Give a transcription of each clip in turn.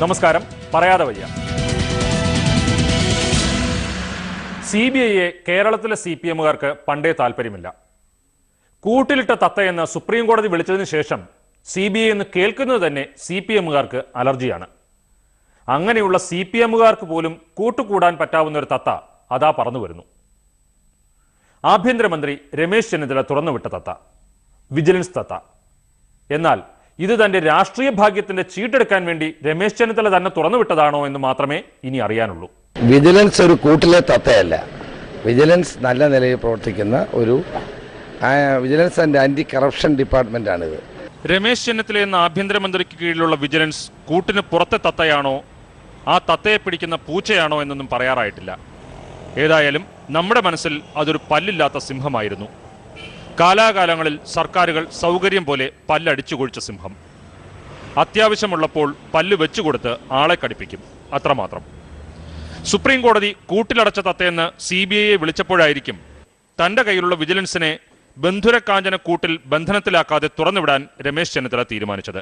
നമസ്കാരം. പറയാതെ വയ്യ. CBIയെ കേരളത്തിലെ CPMകാർക്ക് പണ്ടേ താല്പര്യമില്ല. കൂട്ടിലിട്ട തത്തയെന്ന് സുപ്രീം കോടതി വിളിച്ചതിന് ശേഷം CBI എന്ന് കേൾക്കുന്നത് തന്നെ CPMകാർക്ക് അലർജിയാണ്. അങ്ങനെയുള്ള CPMകാർക്ക് പോലും കൂട്ടുകൂടാൻ പറ്റാവുന്ന ഒരു തത്ത അതാ പറന്നു വരുന്നു. ആഭ്യന്തരമന്ത്രി രമേശ് ചെന്നിത്തല തുറന്നുവിട്ട തത്ത, വിജിലൻസ് തത്ത. എന്നാൽ ഇത് തന്റെ രാഷ്ട്രീയ ഭാഗ്യത്തിന്റെ ചീട്ടെടുക്കാൻ വേണ്ടി രമേശ് ചെന്നിത്തല തന്നെ തുറന്നുവിട്ടതാണോ എന്ന് മാത്രമേ ഇനി അറിയാനുള്ളൂ. വിജിലൻസ് ഒരു കൂട്ടിലെ തത്തയല്ല. വിജിലൻസ് നല്ല നിലയിൽ പ്രവർത്തിക്കുന്ന ഒരു വിജിലൻസ് ആൻഡ് ആന്റി കറപ്ഷൻ ഡിപ്പാർട്ട്മെന്റാണിത്. രമേശ് ചെന്നിത്തല എന്ന ആഭ്യന്തരമന്ത്രിക്ക് കീഴിലുള്ള വിജിലൻസ് കൂട്ടിന് പുറത്തെ തത്തയാണോ ആ തത്തയെ പിടിക്കുന്ന പൂച്ചയാണോ എന്നൊന്നും പറയാറായിട്ടില്ല. ഏതായാലും നമ്മുടെ മനസ്സിൽ അതൊരു പല്ലില്ലാത്ത സിംഹമായിരുന്നു. കാലാകാലങ്ങളിൽ സർക്കാരുകൾ സൗകര്യം പോലെ പല്ലടിച്ചു കൊഴിച്ച സിംഹം. അത്യാവശ്യമുള്ളപ്പോൾ പല്ല് വെച്ചുകൊടുത്ത് ആളെ കടിപ്പിക്കും, അത്രമാത്രം. സുപ്രീം കോടതി കൂട്ടിലടച്ച തത്തയെന്ന് CBIയെ വിളിച്ചപ്പോഴായിരിക്കും തന്റെ കയ്യിലുള്ള വിജിലൻസിനെ ബന്ധുരക്കാഞ്ചന കൂട്ടിൽ ബന്ധനത്തിലാക്കാതെ തുറന്നുവിടാൻ രമേശ് ചെന്നിത്തല തീരുമാനിച്ചത്.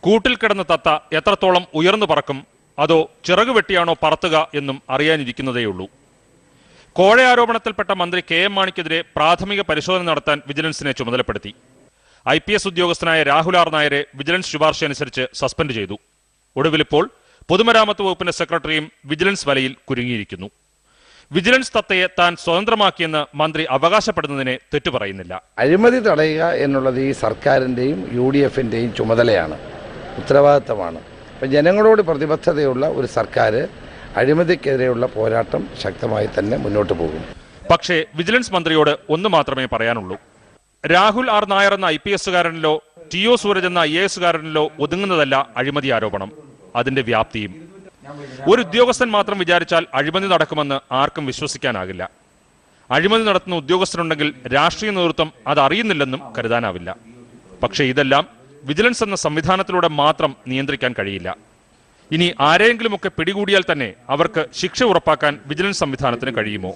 കൂട്ടിൽ കിടന്ന തത്ത എത്രത്തോളം ഉയർന്നു പറക്കും, അതോ ചിറക് വെട്ടിയാണോ പറത്തുക എന്നും അറിയാനിരിക്കുന്നതേയുള്ളൂ. കോഴയാരോപണത്തിൽപ്പെട്ട മന്ത്രി KM മാണിക്കെതിരെ പ്രാഥമിക പരിശോധന നടത്താൻ വിജിലൻസിനെ ചുമതലപ്പെടുത്തി. IPS ഉദ്യോഗസ്ഥനായ രാഹുൽ ആർ നായരെ വിജിലൻസ് ശുപാർശ അനുസരിച്ച് സസ്പെൻഡ് ചെയ്തു. ഒടുവിലിപ്പോൾ പൊതുമരാമത്ത് വകുപ്പിന്റെ സെക്രട്ടറിയും വിജിലൻസ് വലയിൽ കുരുങ്ങിയിരിക്കുന്നു. വിജിലൻസ് തത്തയെ താൻ സ്വതന്ത്രമാക്കിയെന്ന് മന്ത്രി അവകാശപ്പെടുന്നതിനെ തെറ്റുപറയുന്നില്ല. അഴിമതി തടയുക എന്നുള്ളത് ഈ സർക്കാരിൻ്റെയും UDFന്റെയും ചുമതലയാണ്, ഉത്തരവാദിത്തമാണ്. അപ്പം ജനങ്ങളോട് പ്രതിബദ്ധതയുള്ള ഒരു സർക്കാർ അഴിമതിക്കെതിരെയുള്ള പോരാട്ടം ശക്തമായി തന്നെ മുന്നോട്ട് പോകും. പക്ഷേ വിജിലൻസ് മന്ത്രിയോട് ഒന്ന് മാത്രമേ പറയാനുള്ളൂ. രാഹുൽ ആർ നായർ എന്ന IPSകാരനിലോ TO സൂരജ് എന്ന IASകാരനിലോ ഒതുങ്ങുന്നതല്ല അഴിമതി ആരോപണം, അതിന്റെ വ്യാപ്തിയും. ഒരു ഉദ്യോഗസ്ഥൻ മാത്രം വിചാരിച്ചാൽ അഴിമതി നടക്കുമെന്ന് ആർക്കും വിശ്വസിക്കാനാകില്ല. അഴിമതി നടത്തുന്ന ഉദ്യോഗസ്ഥരുണ്ടെങ്കിൽ രാഷ്ട്രീയ നേതൃത്വം അത് അറിയുന്നില്ലെന്നും കരുതാനാവില്ല. പക്ഷേ ഇതെല്ലാം വിജിലൻസ് എന്ന സംവിധാനത്തിലൂടെ മാത്രം നിയന്ത്രിക്കാൻ കഴിയില്ല. ഇനി ആരെങ്കിലുമൊക്കെ പിടികൂടിയാൽ തന്നെ അവർക്ക് ശിക്ഷ ഉറപ്പാക്കാൻ വിജിലൻസ് സംവിധാനത്തിന് കഴിയുമോ?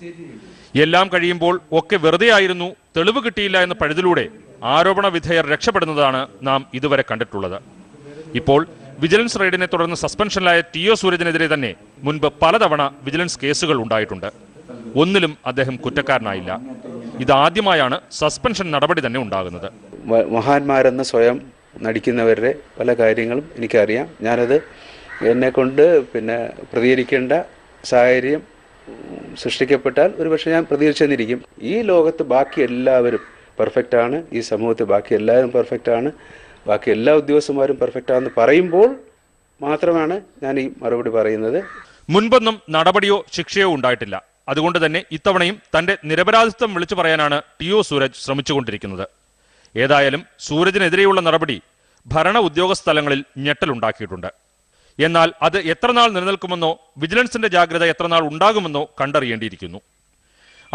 എല്ലാം കഴിയുമ്പോൾ ഒക്കെ വെറുതെ ആയിരുന്നു, തെളിവ് കിട്ടിയില്ല എന്ന പഴുതിലൂടെ ആരോപണ വിധേയർ രക്ഷപ്പെടുന്നതാണ് നാം ഇതുവരെ കണ്ടിട്ടുള്ളത്. ഇപ്പോൾ വിജിലൻസ് റെയ്ഡിനെ തുടർന്ന് സസ്പെൻഷനിലായ TO സൂരജിനെതിരെ തന്നെ മുൻപ് പലതവണ വിജിലൻസ് കേസുകൾ ഉണ്ടായിട്ടുണ്ട്. ഒന്നിലും അദ്ദേഹം കുറ്റക്കാരനായില്ല. ഇതാദ്യമായാണ് സസ്പെൻഷൻ നടപടി തന്നെ ഉണ്ടാകുന്നത്. മഹാന്മാരെന്ന് സ്വയം നടിക്കുന്നവരുടെ പല കാര്യങ്ങളും എനിക്കറിയാം. ഞാനത് എന്നെക്കൊണ്ട് പ്രതികരിക്കേണ്ട സാഹചര്യം സൃഷ്ടിക്കപ്പെട്ടാൽ ഒരുപക്ഷെ ഞാൻ പ്രതികരിച്ചെന്നിരിക്കും. ഈ ലോകത്ത് ബാക്കി എല്ലാവരും പെർഫെക്റ്റാണ്, ഈ സമൂഹത്തിൽ ബാക്കി എല്ലാവരും പെർഫെക്റ്റാണ്, ബാക്കി എല്ലാ ഉദ്യോഗസ്ഥന്മാരും പെർഫെക്റ്റാണെന്ന് പറയുമ്പോൾ മാത്രമാണ് ഞാൻ ഈ മറുപടി പറയുന്നത്. മുൻപൊന്നും നടപടിയോ ശിക്ഷയോ ഉണ്ടായിട്ടില്ല. അതുകൊണ്ട് തന്നെ ഇത്തവണയും തന്റെ നിരപരാധിത്വം വിളിച്ചു പറയാനാണ് TO സൂരജ് ശ്രമിച്ചുകൊണ്ടിരിക്കുന്നത്. ഏതായാലും സൂരജിനെതിരെയുള്ള നടപടി ഭരണ ഉദ്യോഗസ്ഥ തലങ്ങളിൽ ഞെട്ടലുണ്ടാക്കിയിട്ടുണ്ട്. എന്നാൽ അത് എത്രനാൾ നിലനിൽക്കുമെന്നോ വിജിലൻസിന്റെ ജാഗ്രത എത്രനാൾ ഉണ്ടാകുമെന്നോ കണ്ടറിയേണ്ടിയിരിക്കുന്നു.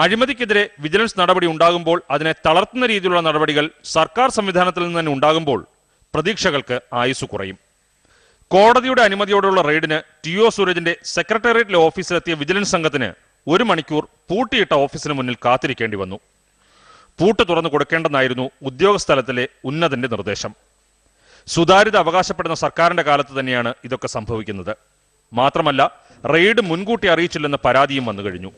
അഴിമതിക്കെതിരെ വിജിലൻസ് നടപടി ഉണ്ടാകുമ്പോൾ അതിനെ തളർത്തുന്ന രീതിയിലുള്ള നടപടികൾ സർക്കാർ സംവിധാനത്തിൽ നിന്ന് തന്നെ ഉണ്ടാകുമ്പോൾ പ്രതീക്ഷകൾക്ക് ആയുസ് കുറയും. കോടതിയുടെ അനുമതിയോടുള്ള റെയ്ഡിന് TO സൂരജിന്റെ സെക്രട്ടേറിയറ്റിലെ ഓഫീസിലെത്തിയ വിജിലൻസ് സംഘത്തിന് 1 മണിക്കൂർ പൂട്ടിയിട്ട ഓഫീസിന് മുന്നിൽ കാത്തിരിക്കേണ്ടി വന്നു. പൂട്ട് തുറന്നു കൊടുക്കേണ്ടെന്നായിരുന്നു ഉദ്യോഗസ്ഥലത്തിലെ ഉന്നതന്റെ നിർദ്ദേശം. സുതാര്യത അവകാശപ്പെടുന്ന സർക്കാരിന്റെ കാലത്ത് തന്നെയാണ് ഇതൊക്കെ സംഭവിക്കുന്നത്. മാത്രമല്ല, റെയ്ഡ് മുൻകൂട്ടി അറിയിച്ചില്ലെന്ന പരാതിയും വന്നു കഴിഞ്ഞു.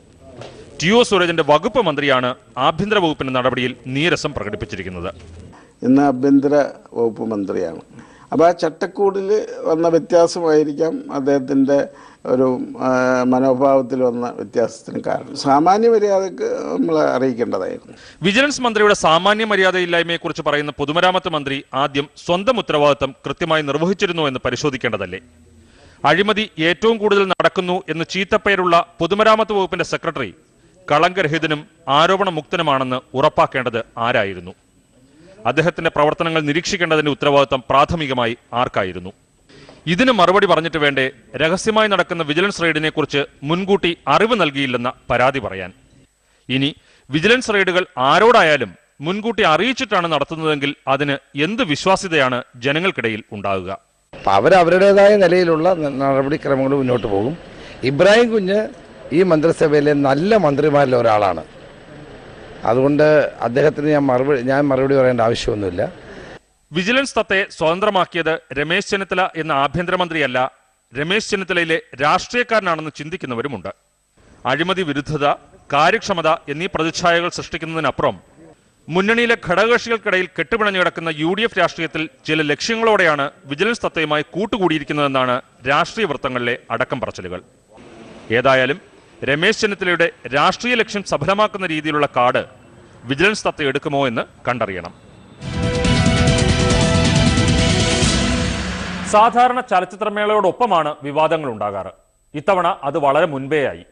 TO സൂരജിന്റെ വകുപ്പ് മന്ത്രിയാണ് ആഭ്യന്തര വകുപ്പിന്റെ നടപടിയിൽ നീരസം പ്രകടിപ്പിച്ചിരിക്കുന്നത്. ഇന്ന് ആഭ്യന്തര വകുപ്പ് മന്ത്രിയാണ്. അപ്പോൾ ആ ചട്ടക്കൂടിൽ വന്ന വ്യത്യാസമായിരിക്കാം അദ്ദേഹത്തിൻ്റെ ഒരു മനോഭാവത്തിൽ വന്ന വ്യത്യാസത്തിന് കാരണം. സാമാന്യ മര്യാദക്ക് നമ്മൾ അറിയിക്കേണ്ടതായിരുന്നു. വിജിലൻസ് മന്ത്രിയുടെ സാമാന്യ മര്യാദയില്ലായ്മയെക്കുറിച്ച് പറയുന്ന പൊതുമരാമത്ത് മന്ത്രി ആദ്യം സ്വന്തം ഉത്തരവാദിത്തം കൃത്യമായി നിർവഹിച്ചിരുന്നു എന്ന് പരിശോധിക്കേണ്ടതല്ലേ? അഴിമതി ഏറ്റവും കൂടുതൽ നടക്കുന്നു എന്ന് ചീത്തപ്പേരുള്ള പൊതുമരാമത്ത് വകുപ്പിന്റെ സെക്രട്ടറി കളങ്കരഹിതനും ആരോപണമുക്തനുമാണെന്ന് ഉറപ്പാക്കേണ്ടത് ആരായിരുന്നു? അദ്ദേഹത്തിന്റെ പ്രവർത്തനങ്ങൾ നിരീക്ഷിക്കേണ്ടതിന്റെ ഉത്തരവാദിത്തം പ്രാഥമികമായി ആർക്കായിരുന്നു? ഇതിന് മറുപടി പറഞ്ഞിട്ട് വേണ്ടേ രഹസ്യമായി നടക്കുന്ന വിജിലൻസ് റെയ്ഡിനെ കുറിച്ച് മുൻകൂട്ടി അറിവ് നൽകിയില്ലെന്ന പരാതി പറയാൻ? ഇനി വിജിലൻസ് റെയ്ഡുകൾ ആരോടായാലും മുൻകൂട്ടി അറിയിച്ചിട്ടാണ് നടത്തുന്നതെങ്കിൽ അതിന് എന്ത് വിശ്വാസ്യതയാണ് ജനങ്ങൾക്കിടയിൽ ഉണ്ടാകുക? അവരവരുടേതായ നിലയിലുള്ള നടപടിക്രമങ്ങൾ മുന്നോട്ട് പോകും. ഇബ്രാഹിം കുഞ്ഞ് ഈ മന്ത്രിസഭയിലെ നല്ല മന്ത്രിമാരിൽ ഒരാളാണ്. അതുകൊണ്ട് അദ്ദേഹത്തിന് ഞാൻ മറുപടി പറയേണ്ട ആവശ്യമൊന്നുമില്ല. വിജിലൻസ് തത്തെ സ്വതന്ത്രമാക്കിയത് രമേശ് ചെന്നിത്തല എന്ന ആഭ്യന്തരമന്ത്രിയല്ല, രമേശ് ചെന്നിത്തലയിലെ രാഷ്ട്രീയക്കാരനാണെന്ന് ചിന്തിക്കുന്നവരുമുണ്ട്. അഴിമതി വിരുദ്ധത, കാര്യക്ഷമത എന്നീ പ്രതിച്ഛായകൾ സൃഷ്ടിക്കുന്നതിനപ്പുറം മുന്നണിയിലെ ഘടകകക്ഷികൾക്കിടയിൽ കെട്ടുപിണഞ്ഞു കിടക്കുന്ന UDF രാഷ്ട്രീയത്തിൽ ചില ലക്ഷ്യങ്ങളോടെയാണ് വിജിലൻസ് തത്തയുമായി കൂട്ടുകൂടിയിരിക്കുന്നതെന്നാണ് രാഷ്ട്രീയ വൃത്തങ്ങളിലെ അടക്കം പറച്ചിലുകൾ. ഏതായാലും രമേശ് ചെന്നിത്തലയുടെ രാഷ്ട്രീയ ലക്ഷ്യം സഫലമാക്കുന്ന രീതിയിലുള്ള കാർഡ് വിജിലൻസ് തത്ത എടുക്കുമോ എന്ന് കണ്ടറിയണം. സാധാരണ ചലച്ചിത്രമേളയോടൊപ്പമാണ് വിവാദങ്ങൾ ഉണ്ടാകാറ്. ഇത്തവണ അത് വളരെ മുൻപേയായി,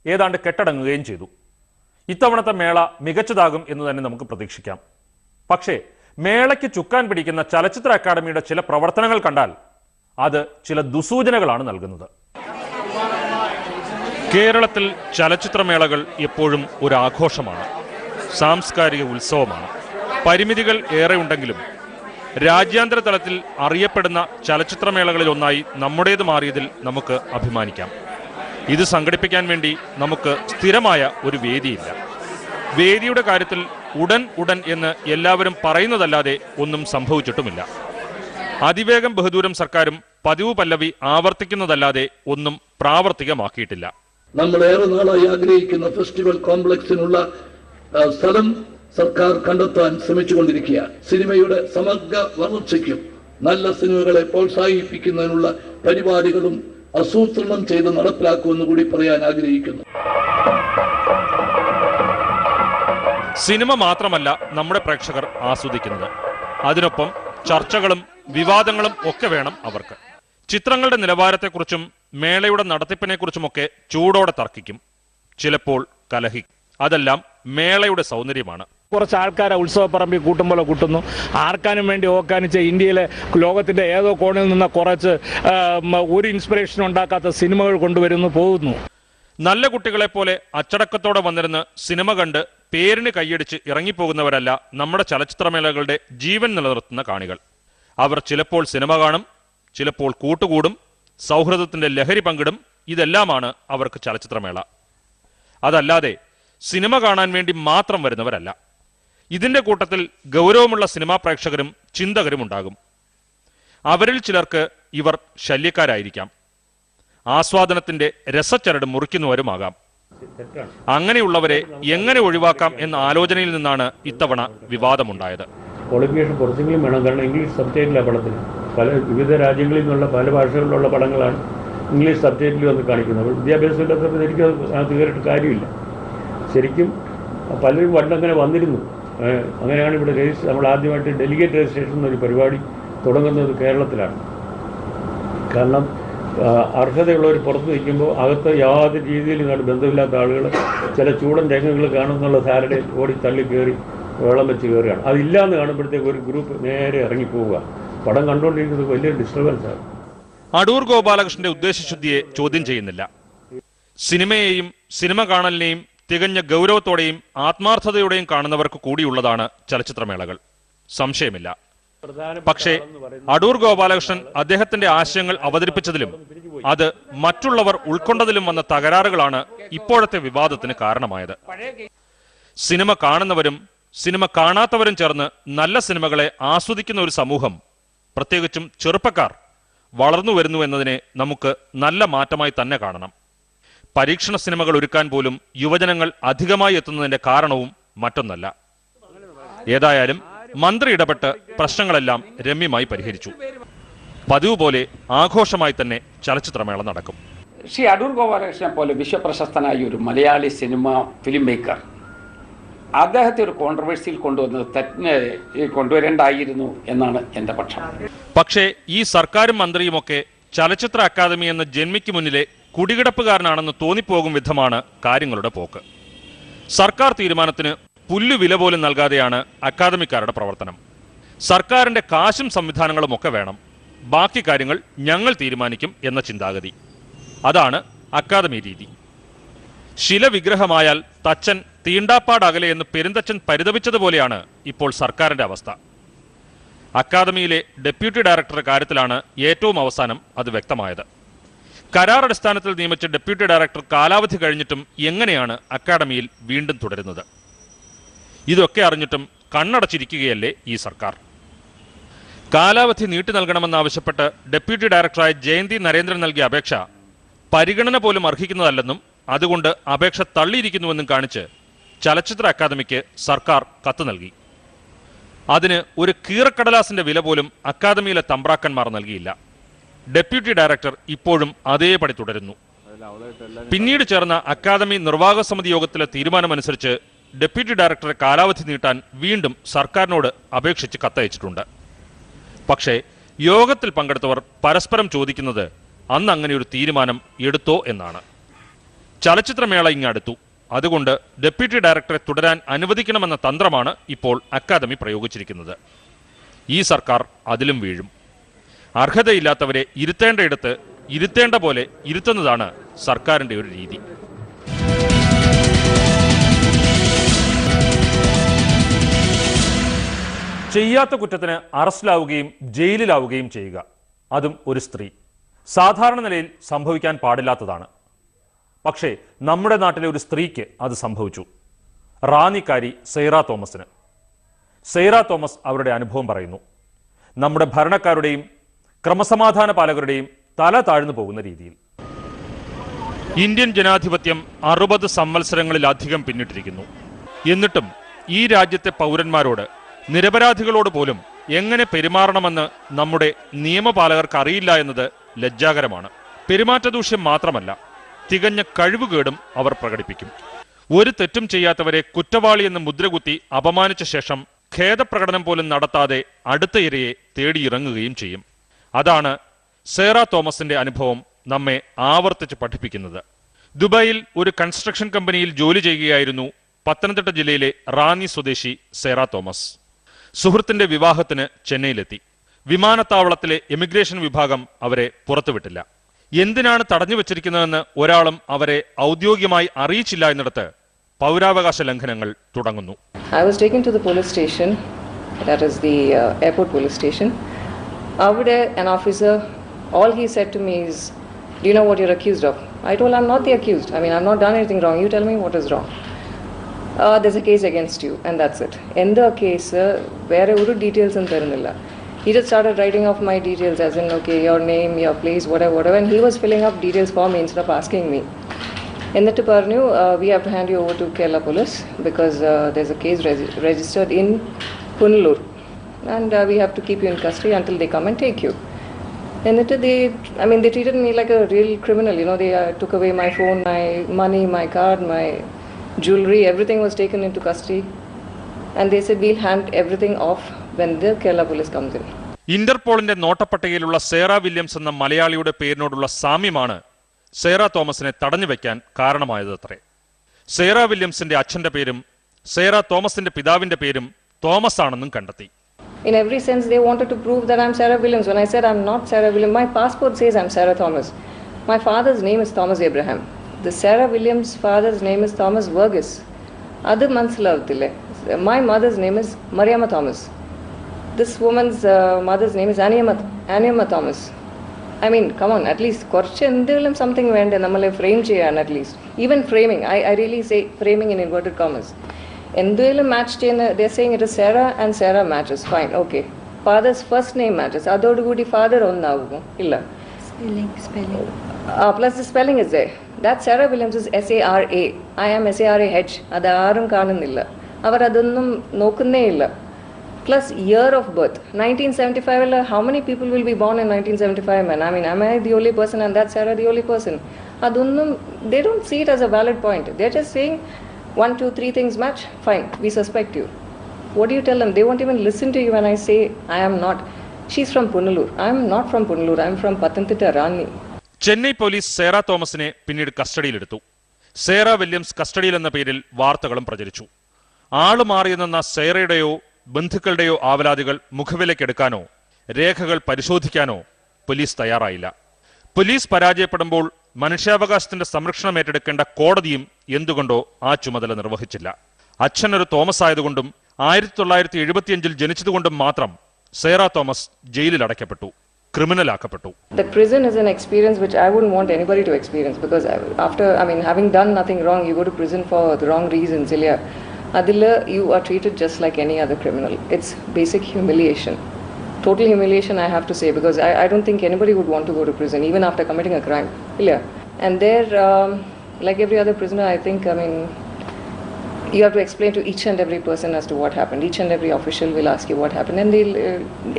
ഏതാണ്ട് കെട്ടടങ്ങുകയും ചെയ്തു. ഇത്തവണത്തെ മേള മികച്ചതാകും എന്ന് തന്നെ നമുക്ക് പ്രതീക്ഷിക്കാം. പക്ഷേ മേളയ്ക്ക് ചുക്കാൻ പിടിക്കുന്ന ചലച്ചിത്ര അക്കാദമിയുടെ ചില പ്രവർത്തനങ്ങൾ കണ്ടാൽ അത് ചില ദുസൂചനകളാണ് നൽകുന്നത്. കേരളത്തിൽ ചലച്ചിത്രമേളകൾ എപ്പോഴും ഒരു ആഘോഷമാണ്, സാംസ്കാരിക ഉത്സവമാണ്. പരിമിതികൾ ഏറെയുണ്ടെങ്കിലും രാജ്യാന്തര തലത്തിൽ അറിയപ്പെടുന്ന ചലച്ചിത്രമേളകളിൽ ഒന്നായി നമ്മുടേത് മാറിയതിൽ നമുക്ക് അഭിമാനിക്കാം. ഇത് സംഘടിപ്പിക്കാൻ വേണ്ടി നമുക്ക് സ്ഥിരമായ ഒരു വേദിയില്ല. വേദിയുടെ കാര്യത്തിൽ ഉടൻ എന്ന് എല്ലാവരും പറയുന്നതല്ലാതെ ഒന്നും സംഭവിച്ചിട്ടുമില്ല. അതിവേഗം ബഹദൂരം സർക്കാരും പതിവ് പല്ലവി ആവർത്തിക്കുന്നതല്ലാതെ ഒന്നും പ്രാവർത്തികമാക്കിയിട്ടില്ല. നമ്മൾ ഏറെ നാളായി ആഗ്രഹിക്കുന്ന ഫെസ്റ്റിവൽ കോംപ്ലക്സിനുള്ള സ്ഥലം സർക്കാർ കണ്ടെത്താൻ ശ്രമിച്ചുകൊണ്ടിരിക്കുക. സിനിമയുടെ സമഗ്ര വളർച്ചയ്ക്കും നല്ല സിനിമകളെ പ്രോത്സാഹിപ്പിക്കുന്നതിനുള്ള പരിപാടികളും ആസൂത്രണം ചെയ്ത് നടപ്പിലാക്കുമെന്ന് കൂടി പറയാൻ ആഗ്രഹിക്കുന്നു. സിനിമ മാത്രമല്ല നമ്മുടെ പ്രേക്ഷകർ ആസ്വദിക്കുന്നത്, അതിനൊപ്പം ചർച്ചകളും വിവാദങ്ങളും ഒക്കെ വേണം അവർക്ക്. ചിത്രങ്ങളുടെ നിലവാരത്തെക്കുറിച്ചും മേളയുടെ നടത്തിപ്പിനെക്കുറിച്ചുമൊക്കെ ചൂടോടെ തർക്കിക്കും, ചിലപ്പോൾ കലഹിക്കും. അതെല്ലാം മേളയുടെ സൗന്ദര്യമാണ്. കുറച്ച് ആൾക്കാരെ ഉത്സവപ്പറമ്പിൽ കൂട്ടും പോലെ കൂട്ടുന്നു. ആർക്കാനും വേണ്ടി ഓക്കാനിച്ച ഇന്ത്യയിലെ ലോകത്തിന്റെ ഏതോ കോണിൽ നിന്ന് കുറച്ച് ഒരു ഇൻസ്പിറേഷൻ ഉണ്ടാക്കാത്ത സിനിമകൾ കൊണ്ടുവരുന്നു, പോകുന്നു. നല്ല കുട്ടികളെ പോലെ അച്ചടക്കത്തോടെ വന്നിരുന്ന് സിനിമ കണ്ട് പേരിന് കൈയടിച്ച് ഇറങ്ങിപ്പോകുന്നവരല്ല നമ്മുടെ ചലച്ചിത്രമേളകളുടെ ജീവൻ നിലനിർത്തുന്ന കാണികൾ. അവർ ചിലപ്പോൾ സിനിമ കാണും, ചിലപ്പോൾ കൂട്ടുകൂടും, സൗഹൃദത്തിന്റെ ലഹരി പങ്കിടും. ഇതെല്ലാമാണ് അവർക്ക് ചലച്ചിത്രമേള. അതല്ലാതെ സിനിമ കാണാൻ വേണ്ടി മാത്രം വരുന്നവരല്ല. ഇതിന്റെ കൂട്ടത്തിൽ ഗൗരവമുള്ള സിനിമാ പ്രേക്ഷകരും ചിന്തകരും ഉണ്ടാകും. അവരിൽ ചിലർക്ക് ഇവർ ശല്യക്കാരായിരിക്കാം, ആസ്വാദനത്തിന്റെ രസച്ചരട് മുറിക്കുന്നവരുമാകാം. അങ്ങനെയുള്ളവരെ എങ്ങനെ ഒഴിവാക്കാം എന്ന ആലോചനയിൽ നിന്നാണ് ഇത്തവണ വിവാദമുണ്ടായത്. ക്വാളിഫിക്കേഷൻ കുറച്ചെങ്കിലും വേണം. കാരണം ഇംഗ്ലീഷ് സബ്ടൈറ്റിലാണ് പടത്തിന്. വിവിധ രാജ്യങ്ങളിൽ നിന്നുള്ള പല ഭാഷകളിലുള്ള പടങ്ങളാണ് ഇംഗ്ലീഷ് സബ്ടൈറ്റിൽ വന്ന് കാണിക്കുന്നത്. അപ്പോൾ വിദ്യാഭ്യാസമില്ലാത്തവർ എനിക്ക് അത് കയറിയിട്ട് കാര്യമില്ല. ശരിക്കും പലരും പണ്ടങ്ങനെ വന്നിരുന്നു. അങ്ങനെയാണ് ഇവിടെ നമ്മൾ ആദ്യമായിട്ട് ഡെലിഗേറ്റ് രജിസ്ട്രേഷൻ എന്നൊരു പരിപാടി തുടങ്ങുന്നത് കേരളത്തിലാണ്. കാരണം അർഹതയുള്ളവർ പുറത്ത് നിൽക്കുമ്പോൾ അകത്ത് യാതൊരു രീതിയിലും ഇങ്ങോട്ട് ബന്ധമില്ലാത്ത ആളുകൾ ചില ചൂടൻ രംഗങ്ങൾ കാണുന്നുള്ള ധാരണ ഓടി തള്ളി കയറി വെള്ളം വെച്ച് കയറുകയാണ്. അതില്ലാന്ന് കാണുമ്പോഴത്തേക്ക് ഒരു ഗ്രൂപ്പ് നേരെ ഇറങ്ങിപ്പോവുക. പടം കണ്ടുകൊണ്ടിരിക്കുന്നത് വലിയൊരു ഡിസ്റ്റർബൻസാണ്. അടൂർ ഗോപാലകൃഷ്ണന്റെ ഉദ്ദേശശുദ്ധിയെ ചോദ്യം ചെയ്യുന്നില്ല. സിനിമയെയും സിനിമ കാണലിനെയും തികഞ്ഞ ഗൗരവത്തോടെയും ആത്മാർത്ഥതയോടെയും കാണുന്നവർക്ക് കൂടിയുള്ളതാണ് ചലച്ചിത്രമേളകൾ, സംശയമില്ല. പക്ഷേ അടൂർ ഗോപാലകൃഷ്ണൻ അദ്ദേഹത്തിന്റെ ആശയങ്ങൾ അവതരിപ്പിച്ചതിലും അത് മറ്റുള്ളവർ ഉൾക്കൊണ്ടതിലും വന്ന തകരാറുകളാണ് ഇപ്പോഴത്തെ വിവാദത്തിന് കാരണമായത്. സിനിമ കാണുന്നവരും സിനിമ കാണാത്തവരും ചേർന്ന് നല്ല സിനിമകളെ ആസ്വദിക്കുന്ന ഒരു സമൂഹം, പ്രത്യേകിച്ചും ചെറുപ്പക്കാർ, വളർന്നു വരുന്നു എന്നതിനെ നമുക്ക് നല്ല മാറ്റമായി തന്നെ കാണണം. പരീക്ഷണ സിനിമകൾ ഒരുക്കാൻ പോലും യുവജനങ്ങൾ അധികമായി എത്തുന്നതിന്റെ കാരണവും മറ്റൊന്നല്ല. ഏതായാലും മന്ത്രി ഇടപെട്ട് പ്രശ്നങ്ങളെല്ലാം രമ്യമായി പരിഹരിച്ചു. പതിവ് പോലെ ആഘോഷമായി തന്നെ ചലച്ചിത്രമേള നടക്കും. ശ്രീ അടൂർ ഗോപാലകൃഷ്ണനെ പോലെ വിശ്വപ്രശസ്തനായ ഒരു മലയാളി സിനിമ ഫിലിം മേക്കർ അദ്ദേഹത്തെ ഒരു കോൺട്രവേഴ്സിയിൽ കൊണ്ടുവന്നത് കൊണ്ടുവരേണ്ടായിരുന്നു എന്നാണ് എൻ്റെ പക്ഷം. പക്ഷേ ഈ സർക്കാരും മന്ത്രിയുമൊക്കെ ചലച്ചിത്ര അക്കാദമി എന്ന ജന്മിക്ക് മുന്നിലെ കുടികിടപ്പുകാരനാണെന്ന് തോന്നിപ്പോകും വിധമാണ് കാര്യങ്ങളുടെ പോക്ക്. സർക്കാർ തീരുമാനത്തിന് പുല്ലുവില പോലും നൽകാതെയാണ് അക്കാദമിക്കാരുടെ പ്രവർത്തനം. സർക്കാരിന്റെ കാശും സംവിധാനങ്ങളും ഒക്കെ വേണം, ബാക്കി കാര്യങ്ങൾ ഞങ്ങൾ തീരുമാനിക്കും എന്ന ചിന്താഗതി. അതാണ് അക്കാദമി രീതി. ശിലവിഗ്രഹമായാൽ തച്ചൻ തീണ്ടാപ്പാടകലെ എന്ന് പെരുന്തച്ചൻ പരിതപിച്ചതുപോലെയാണ് ഇപ്പോൾ സർക്കാരിന്റെ അവസ്ഥ. അക്കാദമിയിലെ ഡെപ്യൂട്ടി ഡയറക്ടറുടെ കാര്യത്തിലാണ് ഏറ്റവും അവസാനം അത് വ്യക്തമായത്. കരാർ അടിസ്ഥാനത്തിൽ നിയമിച്ച ഡെപ്യൂട്ടി ഡയറക്ടർ കാലാവധി കഴിഞ്ഞിട്ടും എങ്ങനെയാണ് അക്കാദമിയിൽ വീണ്ടും തുടരുന്നത്? ഇതൊക്കെ അറിഞ്ഞിട്ടും കണ്ണടച്ചിരിക്കുകയല്ലേ ഈ സർക്കാർ? കാലാവധി നീട്ടി നൽകണമെന്നാവശ്യപ്പെട്ട് ഡെപ്യൂട്ടി ഡയറക്ടറായ ജയന്തി നരേന്ദ്രൻ നൽകിയ അപേക്ഷ പരിഗണന പോലും അർഹിക്കുന്നതല്ലെന്നും അതുകൊണ്ട് അപേക്ഷ തള്ളിയിരിക്കുന്നുവെന്നും കാണിച്ച് ചലച്ചിത്ര അക്കാദമിക്ക് സർക്കാർ കത്ത് നൽകി. അതിന് ഒരു കീറക്കടലാസിന്റെ വില പോലും അക്കാദമിയിലെ തമ്പ്രാക്കന്മാർ നൽകിയില്ല. ഡെപ്യൂട്ടി ഡയറക്ടർ ഇപ്പോഴും അതേപടി തുടരുന്നു. പിന്നീട് ചേർന്ന അക്കാദമി നിർവാഹക സമിതി യോഗത്തിലെ തീരുമാനമനുസരിച്ച് ഡെപ്യൂട്ടി ഡയറക്ടറെ കാലാവധി നീട്ടാൻ വീണ്ടും സർക്കാരിനോട് അപേക്ഷിച്ച് കത്തയച്ചിട്ടുണ്ട്. പക്ഷേ യോഗത്തിൽ പങ്കെടുത്തവർ പരസ്പരം ചോദിക്കുന്നത് അന്ന് അങ്ങനെ ഒരു തീരുമാനം എടുത്തോ എന്നാണ്. ചലച്ചിത്രമേള ഇങ്ങടുത്തു. അതുകൊണ്ട് ഡെപ്യൂട്ടി ഡയറക്ടറെ തുടരാൻ അനുവദിക്കണമെന്ന തന്ത്രമാണ് ഇപ്പോൾ അക്കാദമി പ്രയോഗിച്ചിരിക്കുന്നത്. ഈ സർക്കാർ അതിലും വീഴും. അർഹതയില്ലാത്തവരെ ഇരുത്തേണ്ടയിടത്ത് ഇരുത്തേണ്ട പോലെ ഇരുത്തുന്നതാണ് സർക്കാരിന്റെ ഒരു രീതി. ചെയ്യാത്ത കുറ്റത്തിന് അറസ്റ്റിലാവുകയും ജയിലിലാവുകയും ചെയ്യുക, അതും ഒരു സ്ത്രീ, സാധാരണ നിലയിൽ സംഭവിക്കാൻ പാടില്ലാത്തതാണ്. പക്ഷേ നമ്മുടെ നാട്ടിലെ ഒരു സ്ത്രീക്ക് അത് സംഭവിച്ചു. റാന്നിക്കാരി സെയ്റ തോമസിന്. സെയ്റ തോമസ് അവരുടെ അനുഭവം പറയുന്നു. നമ്മുടെ ഭരണക്കാരുടെയും ക്രമസമാധാന പാലകരുടെയും തല താഴ്ന്നു പോകുന്ന രീതിയിൽ. ഇന്ത്യൻ ജനാധിപത്യം 60 സംവത്സരങ്ങളിലധികം പിന്നിട്ടിരിക്കുന്നു. എന്നിട്ടും ഈ രാജ്യത്തെ പൗരന്മാരോട്, നിരപരാധികളോട് പോലും എങ്ങനെ പെരുമാറണമെന്ന് നമ്മുടെ നിയമപാലകർക്ക് അറിയില്ല എന്നത് ലജ്ജാകരമാണ്. പെരുമാറ്റദൂഷ്യം മാത്രമല്ല, തികഞ്ഞ കഴിവുകേടും അവർ പ്രകടിപ്പിക്കും. ഒരു തെറ്റും ചെയ്യാത്തവരെ കുറ്റവാളിയെന്ന് മുദ്രകുത്തി അപമാനിച്ച ശേഷം ഖേദപ്രകടനം പോലും നടത്താതെ അടുത്ത ഇരയെ തേടിയിറങ്ങുകയും ചെയ്യും. അതാണ് സെയ്റ തോമസിന്റെ അനുഭവം നമ്മെ ആവർത്തിച്ച് പഠിപ്പിക്കുന്നത്. ദുബായിൽ ഒരു കൺസ്ട്രക്ഷൻ കമ്പനിയിൽ ജോലി ചെയ്യുകയായിരുന്നു പത്തനംതിട്ട ജില്ലയിലെ റാന്നി സ്വദേശി സെയ്റ തോമസ്. സുഹൃത്തിന്റെ വിവാഹത്തിന് ചെന്നൈയിലെത്തി. വിമാനത്താവളത്തിലെ എമിഗ്രേഷൻ വിഭാഗം അവരെ പുറത്തുവിട്ടില്ല. എന്തിനാണ് തടഞ്ഞു വെച്ചിരിക്കുന്നതെന്ന് ഒരാളും അവരെ ഔദ്യോഗികമായി അറിയിച്ചില്ല എന്നിടത്ത് പൗരാവകാശ ലംഘനങ്ങൾ തുടങ്ങുന്നു. I was taken to the police station, that is the airport police station. Over there, an officer, all he said to me is, "Do you know what you're accused of?" I told him, "I'm not the accused. I mean, I've not done anything wrong. You tell me what is wrong." There's a case against you, and that's it. In the case, where oru details and therunilla. He just started writing off my details, as in, okay, your name, your place, whatever, and he was filling up details for me instead of asking me. എന്നിട്ട് പറഞ്ഞു, we have to hand you over to Kerala police because there's a case registered in Punnallur and we have to keep you in custody until they come and take you. എന്നിട്ട് they treated me like a real criminal, you know. They took away my phone, my money, my card, my jewelry, everything was taken into custody and they said we'll hand everything off when the Kerala police comes in. ഇന്റർപോളിന്റെ നോട്ടപ്പട്ടികയിലുള്ള Saira Williams എന്ന മലയാളിയുടെ പേരിനോടുള്ള സാമ്യമാണ് സെയ്റ തോമസിനെ തടഞ്ഞു വയ്ക്കാൻ കാരണമായതത്രേ. സെയ്റ വില്യംസിന്റെ അച്ഛന്റെ പേരും സെയ്റ തോമസിന്റെ പിതാവിന്റെ പേരും തോമസ് ആണെന്നും കണ്ടെത്തി. In every sense they wanted to prove that I'm Sarah Williams. When I said I'm not Sarah Williams, my passport says I'm Sarah Thomas. My father's name is Thomas Abraham. The Sarah Williams father's name is Thomas Verghese. Adu manasilavthille. My mother's name is Mariamma Thomas. This woman's mother's name is Aniyamma Thomas. I mean, come on, at least something went and nammale frame cheyan at least. Even framing, I really say framing in inverted commas. Enduyilum match cheyna, they're saying it is Sarah and Sarah matches. Fine, okay. Father's first name matches. Adodu goodi father onnavumo illa. Spelling. Plus the spelling is there. That Sarah Williams is SARA. I am SARAH. Adu aarum kannunilla. Avar adonnum nokkunne illa. Plus year of birth, 1975, how many people will be born in 1975, man? I mean, am I the only person and that's Sarah the only person? They don't see it as a valid point. They're just saying 1, 2, 3 things match, fine, we suspect you. What do you tell them? They won't even listen to you when I say I am not. She's from Punnallur. I'm not from Punnallur. I'm from Pathanthita, Ranni. Chennai police Saira തോമസിനെ പിന്നീട് കസ്റ്റഡിയിലെടുത്തു. Saira Williams കസ്റ്റഡിയിലെന്ന പേരിൽ വാർത്തകളും പ്രചരിച്ചു. ആള് മാറിയെന്ന സെയ്റയുടെയോ ബന്ധുക്കളുടെയോ ആവലാതികൾ മുഖവിലക്കെടുക്കാനോ രേഖകൾ പരിശോധിക്കാനോ police തയ്യാറായില്ല. Police പരാജയപ്പെടുമ്പോൾ മനുഷ്യാവകാശത്തിന്റെ സംരക്ഷണം ഏറ്റെടുക്കേണ്ട കോടതിയും എന്തുകൊണ്ടോ ആ ചുമതല നിർവഹിച്ചില്ല. അച്ഛനൊരു തോമസ് ആയതുകൊണ്ടും 1975 ജനിച്ചതുകൊണ്ടും മാത്രം സെയ്റ തോമസ് ജയിലിൽ അടയ്ക്കപ്പെട്ടു, ക്രിമിനലാക്കപ്പെട്ടു. The prison is an experience which I wouldn't want anybody to experience because after, having done nothing wrong, you go to prison for the wrong reasons. Adila, you are treated just like any other criminal. It's basic humiliation. total humiliation, I have to say, because I don't think anybody would want to go to prison, even after committing a crime. Yeah. And there, like every other prisoner, I think, I mean, you have to explain to each and every person as to what happened. Each and every official will ask you what happened. And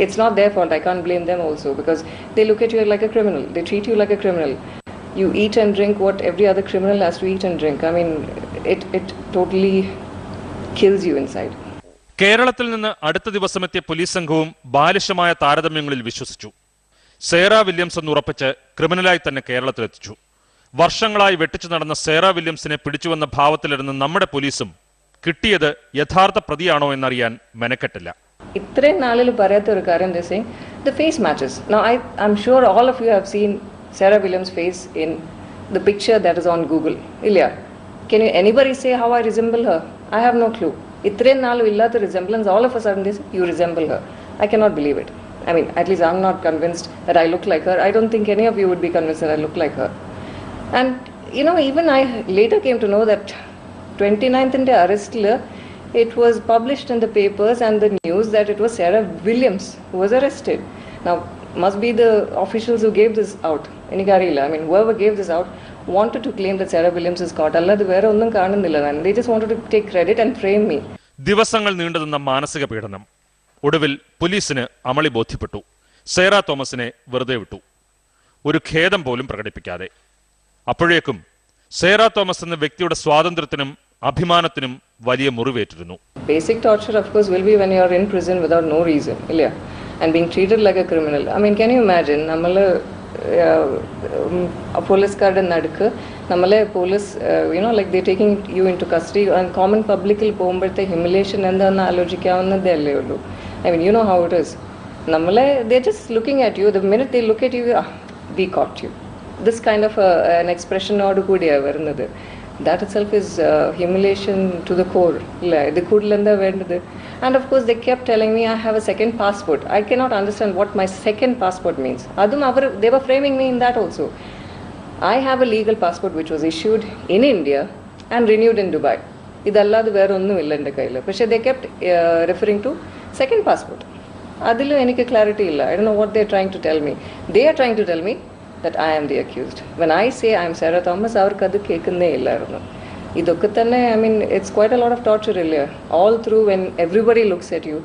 it's not their fault. I can't blame them also, because they look at you like a criminal. They treat you like a criminal. You eat and drink what every other criminal has to eat and drink. I mean, it totally kills you inside. കേരളത്തിൽ നിന്ന് അടുത്ത ദിവസമെത്തിയ police സംഘവും ബാലിശമായ താരതമ്യങ്ങളിൽ വിശ്വസിച്ചു. Sera Williams എന്ന് ഉറപ്പിച്ച് ക്രിമിനലായി തന്നെ കേരളത്തിലെത്തിച്ചു. വർഷങ്ങളായി വെട്ടിച്ചു നടന്ന സേറ വില്യംസിനെ പിടിച്ചുവെന്ന ഭാവത്തിലിരുന്ന് നമ്മുടെ പോലീസും കിട്ടിയത് യഥാർത്ഥ പ്രതിയാണോ എന്നറിയാൻ മെനക്കെട്ടില്ല. ഇത്രയും നാളിൽ പറയാത്ത ഒരു കാര്യം the face matches. Now I'm sure all of you have seen Sarah Williams' face in the picture that is on Google. Ilya, can anybody say how I resemble her? I have no clue. ഇത്രയും നാളും ഇല്ലാത്ത resemblance, all of a sudden this, you resemble her. I cannot believe it. I mean, at least I'm not convinced that I look like her. I don't think any of you would be convinced that I look like her. And you know, even I later came to know that 29th in the arrest, it was published in the papers and the news that it was Sarah Williams who was arrested. Now, must be the officials who gave this out. I mean, whoever gave this out wanted to claim that Sarah Williams is caught. They just wanted to take credit and frame me. ദിവസങ്ങൾ നീണ്ടുനിന്ന മാനസിക പീഡനം. ഒടുവിൽ പോലീസിന് അമളി ബോധ്യപ്പെട്ടു. സേറ തോമസിനെ വെറുതെ വിട്ടു, ഒരു ഖേദം പോലും പ്രകടിപ്പിക്കാതെ. അപ്പോഴേക്കും സേറ തോമസ് എന്ന വ്യക്തിയുടെ സ്വാതന്ത്ര്യത്തിനും അഭിമാനത്തിനും വലിയ മുറിവേറ്റിരുന്നു. Basic torture, of course, will be when you are in prison without no reason, and being treated like a criminal. I mean, can you imagine? പോലീസുകാരുടെ നടുക്ക് നമ്മളെ police like they're taking you into custody, and common publicൽ പോകുമ്പോഴത്തെ ഹ്യൂമിലേഷൻ എന്താണെന്ന് ആലോചിക്കാവുന്നതേ അല്ലേ ഉള്ളൂ. I mean, you know how it is. they're just looking at you. The minute they look at you, we caught you. This kind of an expression ഓട് കൂടിയാണ് വരുന്നത്. That itself is humiliation to the core. The kudlanda vendadu. And of course they kept telling me I have a second passport. I cannot understand what my second passport means. They were framing me in that also. I have a legal passport which was issued in India and renewed in Dubai. Idalladu vera onnum illa ende kayil. But they kept referring to second passport. Adilu enikku clarity illa. I don't know what they are trying to tell me. They are trying to tell me that I am the accused. When I say I am Sarah Thomas, avarku adu kekkunne illarunnu. Idokke thanne, I mean, it's quite a lot of torture illa. All through, when everybody looks at you,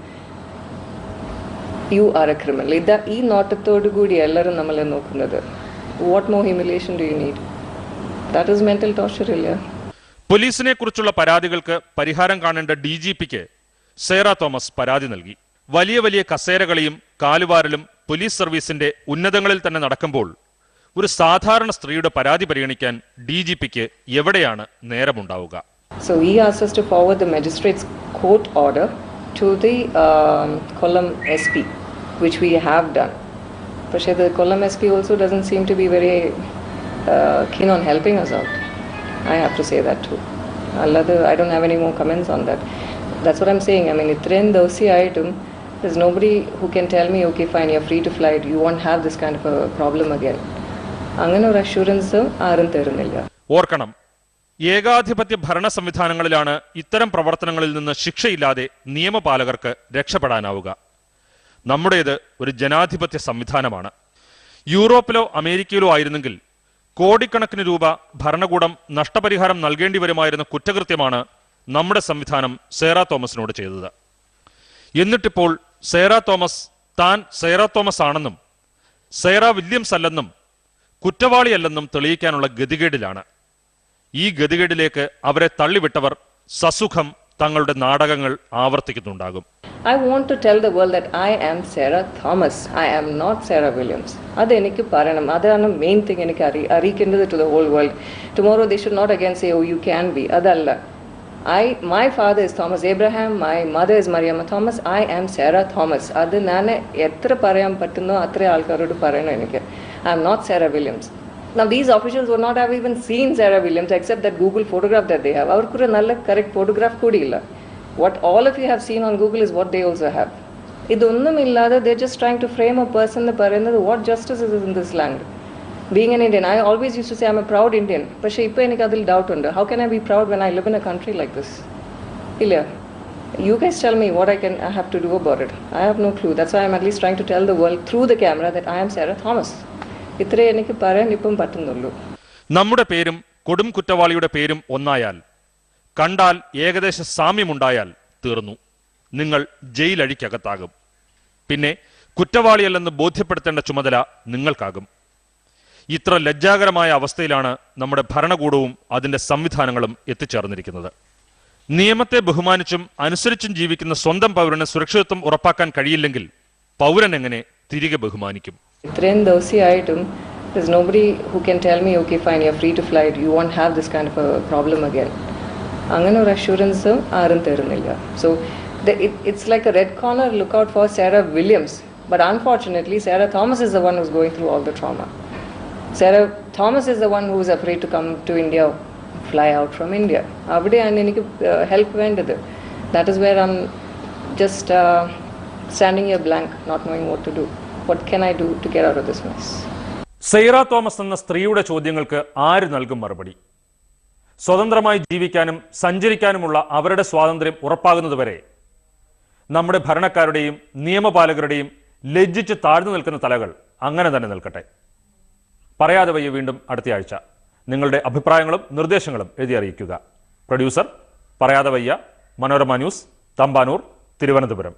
you are a criminal. Ida ee notathodu koodi ellarum nammale nokkunnathu. What more humiliation do you need? That is mental torture illa. പോലീസിനെ കുറിച്ചുള്ള പരാതികൾക്ക് പരിഹാരം കാണേണ്ട DGPക്ക് Sera Thomas പരാതി നൽകി. വലിയ വലിയ കസേരകളിയും കാലുവാരലും police സർവീസിന്റെ ഉന്നതങ്ങളിൽ തന്നെ നടക്കുമ്പോൾ ഒരു സാധാരണ സ്ത്രീയുടെ പരാതി പരിഗണിക്കാൻ DGPക്ക് എവിടെയാണ് നേരമുണ്ടാവുക? So he asked us to forward the magistrate's court order to the Kollam SP, which we have done. But the Kollam SP also doesn't seem to be very keen on helping us out. I have to say that too. I don't have any more comments on that. That's what I'm saying. I mean, itrain dosi item. There's nobody who can tell me, okay, fine, you're free to fly. You won't have this kind of a problem again. അങ്ങനെ ഒരു assurance ആരും തരുന്നില്ല. ഓർക്കണം, ഏകാധിപത്യ ഭരണ സംവിധാനങ്ങളിലാണ് ഇത്തരം പ്രവർത്തനങ്ങളിൽ നിന്ന് ശിക്ഷയില്ലാതെ നിയമപാലകർക്ക് രക്ഷപ്പെടാനാവുക. നമ്മുടേത് ഒരു ജനാധിപത്യ സംവിധാനമാണ്. യൂറോപ്പിലോ അമേരിക്കയിലോ ആയിരുന്നെങ്കിൽ കോടിക്കണക്കിന് രൂപ ഭരണകൂടം നഷ്ടപരിഹാരം നൽകേണ്ടി വരുമായിരുന്ന കുറ്റകൃത്യമാണ് നമ്മുടെ സംവിധാനം സേറ തോമസിനോട് ചെയ്തത്. എന്നിട്ടിപ്പോൾ സേറ തോമസ് താൻ സേറ തോമസ് ആണെന്നും സേറ വില്യംസ് അല്ലെന്നും കുറ്റവാളിയല്ലെന്നും തെളിയിക്കാനുള്ള ഗതികേടിലാണ്. ഈ ഗതികേടിലേക്ക് അവരെ തള്ളിവിട്ടവർ സസുഖം തങ്ങളുടെ നാടകങ്ങൾ ആവർത്തിക്കുന്നുണ്ടാകും. I want to tell the world that I am Sarah Thomas. I am not Sarah Williams. അത് എനിക്ക് പറയണം. അതാണ് മെയിൻ തിങ്. എനിക്ക് അറിയിക്കേണ്ടത് to the whole world. Tomorrow they should not again say, oh, you can be. അതല്ല. My father is Thomas Abraham. My mother is Mariamma Thomas. I am Sarah Thomas. അത് ഞാൻ എത്ര പറയാൻ പറ്റുന്നോ അത്ര ആൾക്കാരോട് പറയണം എനിക്ക്. I am not Sarah Williams. Now these officials would not have even seen Sarah Williams except that Google photograph that they have. അവർക്കൊരു നല്ല correct photograph കൂടിയില്ല. What all of you have seen on Google is what they also have. ഇതൊന്നും ഇല്ലാതെ they're just trying to frame a person എന്ന് പറയുന്നത് what justice is in this land. Being an Indian, I always used to say I'm a proud Indian. പക്ഷേ ഇപ്പോൾ എനിക്ക് അതിൽ doubt ഉണ്ട്. How can I be proud when I live in a country like this? ഇല്ല. You guys tell me what I have to do about it. I have no clue. That's why I'm at least trying to tell the world through the camera that I am Sarah Thomas. ഇത്രേ എനിക്ക് പറയാൻ ഇപ്പം പറ്റുന്നുള്ളൂ. നമ്മുടെ പേരും കൊടും കുറ്റവാളിയുടെ പേരും ഒന്നായാൽ, കണ്ടാൽ ഏകദേശ സാമ്യമുണ്ടായാൽ തീർന്നു. നിങ്ങൾ ജയിലഴിക്കകത്താകും. പിന്നെ കുറ്റവാളിയല്ലെന്ന് ബോധ്യപ്പെടുത്തേണ്ട ചുമതല നിങ്ങൾക്കാകും. ഇത്ര ലജ്ജാകരമായ അവസ്ഥയിലാണ് നമ്മുടെ ഭരണകൂടവും അതിൻ്റെ സംവിധാനങ്ങളും എത്തിച്ചേർന്നിരിക്കുന്നത്. നിയമത്തെ ബഹുമാനിച്ചും അനുസരിച്ചും ജീവിക്കുന്ന സ്വന്തം പൗരന് സുരക്ഷിതത്വം ഉറപ്പാക്കാൻ കഴിയില്ലെങ്കിൽ പൗരൻ എങ്ങനെ തിരികെ ബഹുമാനിക്കും? ഇത്രയും ദിവസമായിട്ടും there's nobody who can tell me, okay fine, you're free to fly, you won't have this kind of a problem again. അങ്ങനെ ഒരു അഷ്യൂറൻസ് ആരും തരുന്നില്ല. So it's like a red corner lookout for Sarah Williams, but unfortunately Sarah Thomas is the one who's going through all the trauma. Sarah Thomas is the one who is afraid to come to India, fly out from India. അവിടെയാണ് എനിക്ക് help വേണ്ടത്. That is where I'm just standing here blank, not knowing what to do. What can I do to get out of this mess? Saira Thomas എന്ന സ്ത്രീയുടെ ചോദ്യങ്ങൾക്ക് ആര് നൽകും മറുപടി? സ്വതന്ത്രമായി ജീവിക്കാനും സഞ്ചരിക്കാനുമുള്ള അവരുടെ സ്വാതന്ത്ര്യം ഉറപ്പാകുന്നതുവരെ നമ്മുടെ ഭരണക്കാരുടെയും നിയമപാലകരുടെയും ലജ്ജിച്ച് താഴ്ന്നു നിൽക്കുന്ന തലകൾ അങ്ങനെ തന്നെ നിൽക്കട്ടെ. പറയാതെ വയ്യ വീണ്ടും അടുത്തയാഴ്ച. നിങ്ങളുടെ അഭിപ്രായങ്ങളും നിർദ്ദേശങ്ങളും എഴുതി അറിയിക്കുക. പ്രൊഡ്യൂസർ പറയാതെ വയ്യ, മനോരമ ന്യൂസ്, തമ്പാനൂർ, തിരുവനന്തപുരം.